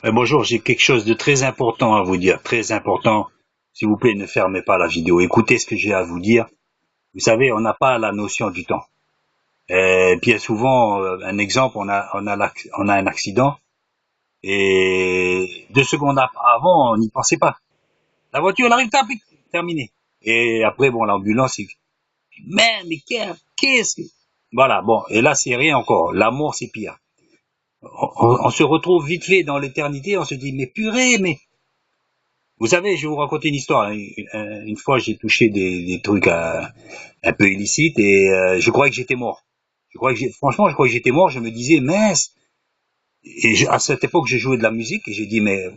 Bonjour, j'ai quelque chose de très important à vous dire, très important. S'il vous plaît, ne fermez pas la vidéo. Écoutez ce que j'ai à vous dire. Vous savez, on n'a pas la notion du temps. Bien souvent, un exemple, on a un accident et 2 secondes avant, on n'y pensait pas. La voiture, elle arrive, tapic, terminé. Et après, bon, l'ambulance, mais qu'est-ce que... Voilà, bon, et là, c'est rien encore. L'amour, c'est pire. On se retrouve vite fait dans l'éternité, on se dit, mais purée, mais vous savez, je vais vous raconter une histoire. Une fois, j'ai touché des trucs un peu illicites et je croyais que j'étais mort. Franchement, je croyais que j'étais mort. Je me disais, mince. À cette époque, je jouais de la musique et j'ai dit, mais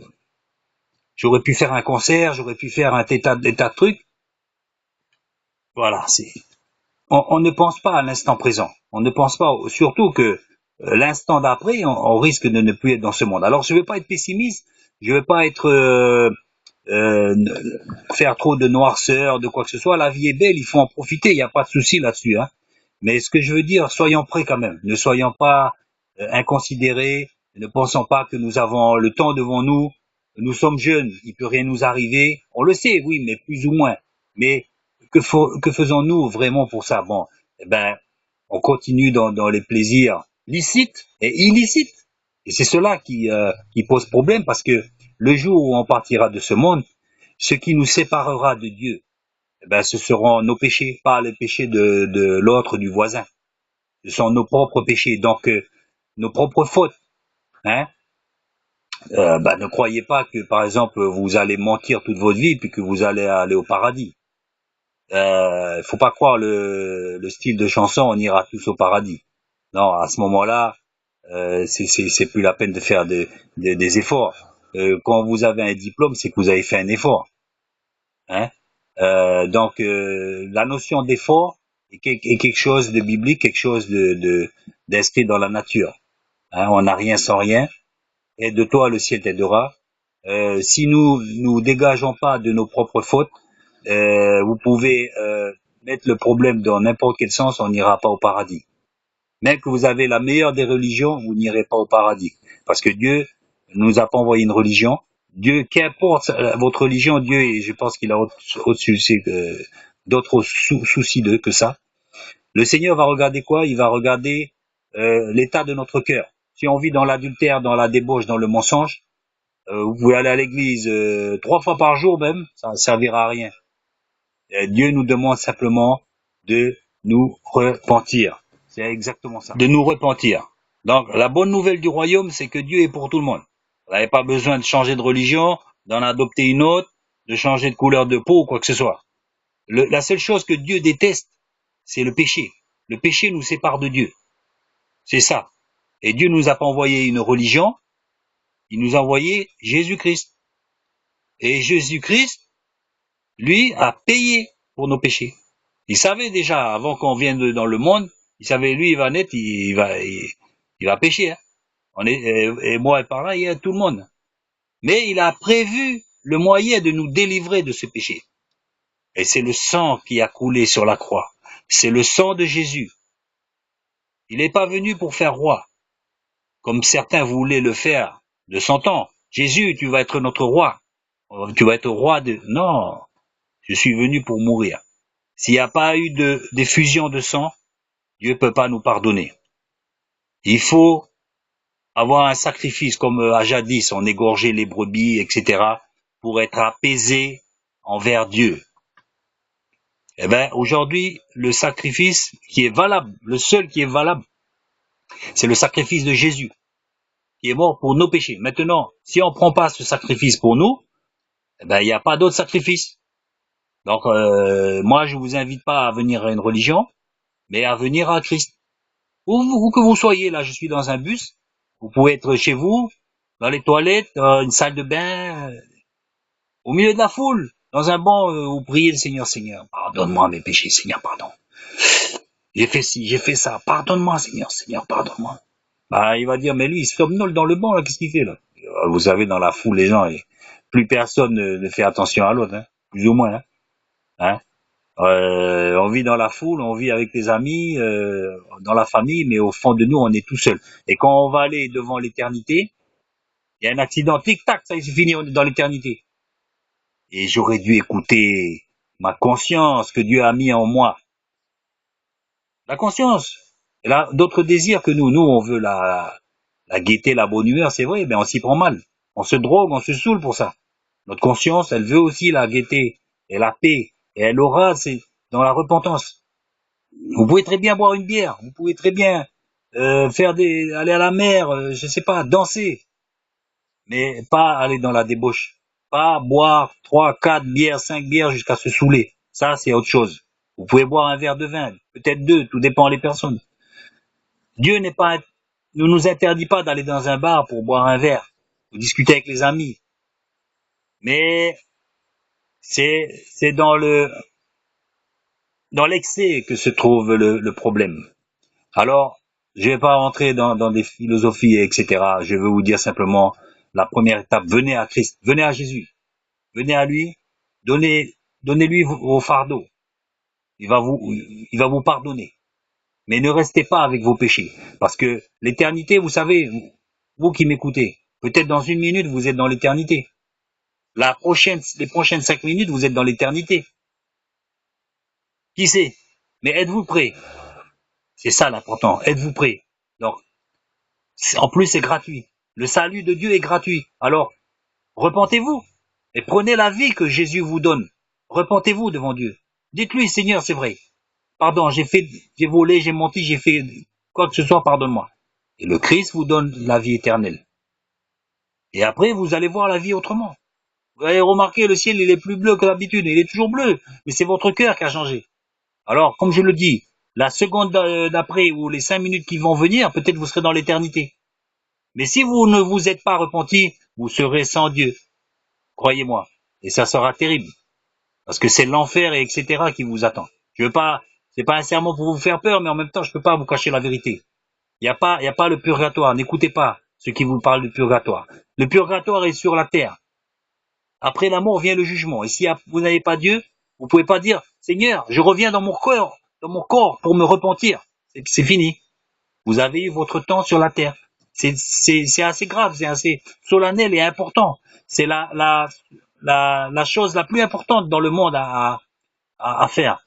j'aurais pu faire un concert, j'aurais pu faire des tas de trucs. Voilà, on ne pense pas à l'instant présent. On ne pense pas, surtout que l'instant d'après, on risque de ne plus être dans ce monde. Alors, je ne veux pas être pessimiste. Je ne veux pas être euh, faire trop de noirceur, de quoi que ce soit. La vie est belle, il faut en profiter, il n'y a pas de souci là-dessus. Hein. Mais ce que je veux dire, soyons prêts quand même. Ne soyons pas inconsidérés, ne pensons pas que nous avons le temps devant nous. Nous sommes jeunes, il peut rien nous arriver. On le sait, oui, mais plus ou moins. Mais que faisons-nous vraiment pour ça? Bon, eh ben, on continue dans les plaisirs licites et illicites. Et c'est cela qui pose problème parce que le jour où on partira de ce monde, ce qui nous séparera de Dieu, eh ben, ce seront nos péchés, pas les péchés de l'autre, du voisin. Ce sont nos propres péchés, donc nos propres fautes. Hein. Ne croyez pas que, par exemple, vous allez mentir toute votre vie puis que vous allez aller au paradis. Faut pas croire le style de chanson, on ira tous au paradis. Non, à ce moment-là, c'est plus la peine de faire des efforts. Quand vous avez un diplôme, c'est que vous avez fait un effort. Hein. La notion d'effort est quelque chose de biblique, quelque chose d'inscrit dans la nature. Hein. On n'a rien sans rien. Aide toi, le ciel t'aidera. Si nous dégageons pas de nos propres fautes, vous pouvez mettre le problème dans n'importe quel sens, on n'ira pas au paradis. Même que vous avez la meilleure des religions, vous n'irez pas au paradis. Parce que Dieu ne nous a pas envoyé une religion. Dieu, qu'importe votre religion, Dieu, et je pense qu'il a au-dessus d'autres soucis que ça. Le Seigneur va regarder quoi? Il va regarder l'état de notre cœur. Si on vit dans l'adultère, dans la débauche, dans le mensonge, vous pouvez aller à l'église 3 fois par jour même, ça ne servira à rien. Dieu nous demande simplement de nous repentir. C'est exactement ça. De nous repentir. Donc, la bonne nouvelle du royaume, c'est que Dieu est pour tout le monde. Vous n'avez pas besoin de changer de religion, d'en adopter une autre, de changer de couleur de peau ou quoi que ce soit. La seule chose que Dieu déteste, c'est le péché. Le péché nous sépare de Dieu. C'est ça. Et Dieu nous a pas envoyé une religion, il nous a envoyé Jésus-Christ. Et Jésus-Christ, lui, a payé pour nos péchés. Il savait déjà, avant qu'on vienne dans le monde, il savait, lui, il va naître, il va pécher. Hein. Et moi, et par là, il y a tout le monde. Mais il a prévu le moyen de nous délivrer de ce péché. Et c'est le sang qui a coulé sur la croix. C'est le sang de Jésus. Il n'est pas venu pour faire roi, comme certains voulaient le faire de son temps. Jésus, tu vas être notre roi. Tu vas être roi de... Non, je suis venu pour mourir. S'il n'y a pas eu d'effusion de sang, Dieu ne peut pas nous pardonner. Il faut avoir un sacrifice comme à jadis, on égorgeait les brebis, etc., pour être apaisé envers Dieu. Eh bien, aujourd'hui, le sacrifice qui est valable, le seul qui est valable, c'est le sacrifice de Jésus, qui est mort pour nos péchés. Maintenant, si on ne prend pas ce sacrifice pour nous, eh ben, il n'y a pas d'autre sacrifice. Donc, moi, je vous invite pas à venir à une religion, mais à venir à Christ. Où que vous soyez, là, je suis dans un bus, vous pouvez être chez vous, dans les toilettes, dans une salle de bain, au milieu de la foule, dans un banc, vous priez le Seigneur, Seigneur, pardonne-moi mes péchés, Seigneur, pardon. J'ai fait ci, j'ai fait ça, pardonne-moi, Seigneur, Seigneur, pardonne-moi. Bah, il va dire, mais lui, il se somnole dans le banc, là, qu'est-ce qu'il fait, là? Vous savez, dans la foule, les gens, plus personne ne fait attention à l'autre, hein, plus ou moins, hein. Hein. On vit dans la foule, on vit avec les amis, dans la famille, mais au fond de nous, on est tout seul. Et quand on va aller devant l'éternité, Il y a un accident, tic-tac, ça y est, c'est fini, on est dans l'éternité. Et j'aurais dû écouter ma conscience que Dieu a mis en moi. La conscience. Elle a d'autres désirs que nous. Nous, on veut la gaieté, la bonne humeur, c'est vrai, mais on s'y prend mal. On se drogue, on se saoule pour ça. Notre conscience, elle veut aussi la gaieté et la paix. Et elle aura, c'est dans la repentance. Vous pouvez très bien boire une bière. Vous pouvez très bien aller à la mer, je sais pas, danser. Mais pas aller dans la débauche. Pas boire 3, 4 bières, 5 bières jusqu'à se saouler. Ça, c'est autre chose. Vous pouvez boire un verre de vin, peut-être 2, tout dépend des personnes. Dieu ne nous interdit pas d'aller dans un bar pour boire un verre, ou discuter avec les amis. Mais c'est dans l'excès que se trouve le problème. Alors, je vais pas rentrer dans des philosophies, etc. Je veux vous dire simplement la première étape. Venez à Christ, venez à Jésus, venez à lui, donnez-lui vos fardeaux. Il va vous pardonner. Mais ne restez pas avec vos péchés. Parce que l'éternité, vous savez, vous qui m'écoutez, peut-être dans 1 minute, vous êtes dans l'éternité. Les prochaines 5 minutes, vous êtes dans l'éternité. Qui sait? Mais êtes-vous prêts? C'est ça l'important. Êtes-vous prêts? Donc, en plus, c'est gratuit. Le salut de Dieu est gratuit. Alors, repentez-vous et prenez la vie que Jésus vous donne. Repentez-vous devant Dieu. Dites-lui, Seigneur, c'est vrai. Pardon, j'ai volé, j'ai menti, j'ai fait quoi que ce soit, pardonne-moi. Et le Christ vous donne la vie éternelle. Et après, vous allez voir la vie autrement. Vous allez remarquer, le ciel, il est plus bleu que d'habitude. Il est toujours bleu, mais c'est votre cœur qui a changé. Alors, comme je le dis, la seconde d'après ou les 5 minutes qui vont venir, peut-être vous serez dans l'éternité. Mais si vous ne vous êtes pas repenti, vous serez sans Dieu. Croyez-moi. Et ça sera terrible. Parce que c'est l'enfer et etc. qui vous attend. C'est pas un sermon pour vous faire peur, mais en même temps, je peux pas vous cacher la vérité. Il y a pas le purgatoire. N'écoutez pas ceux qui vous parlent du purgatoire. Le purgatoire est sur la terre. Après la mort vient le jugement. Et si vous n'avez pas Dieu, vous pouvez pas dire, Seigneur, je reviens dans mon corps pour me repentir. C'est fini. Vous avez eu votre temps sur la terre. C'est assez grave, c'est assez solennel et important. C'est la chose la plus importante dans le monde à faire.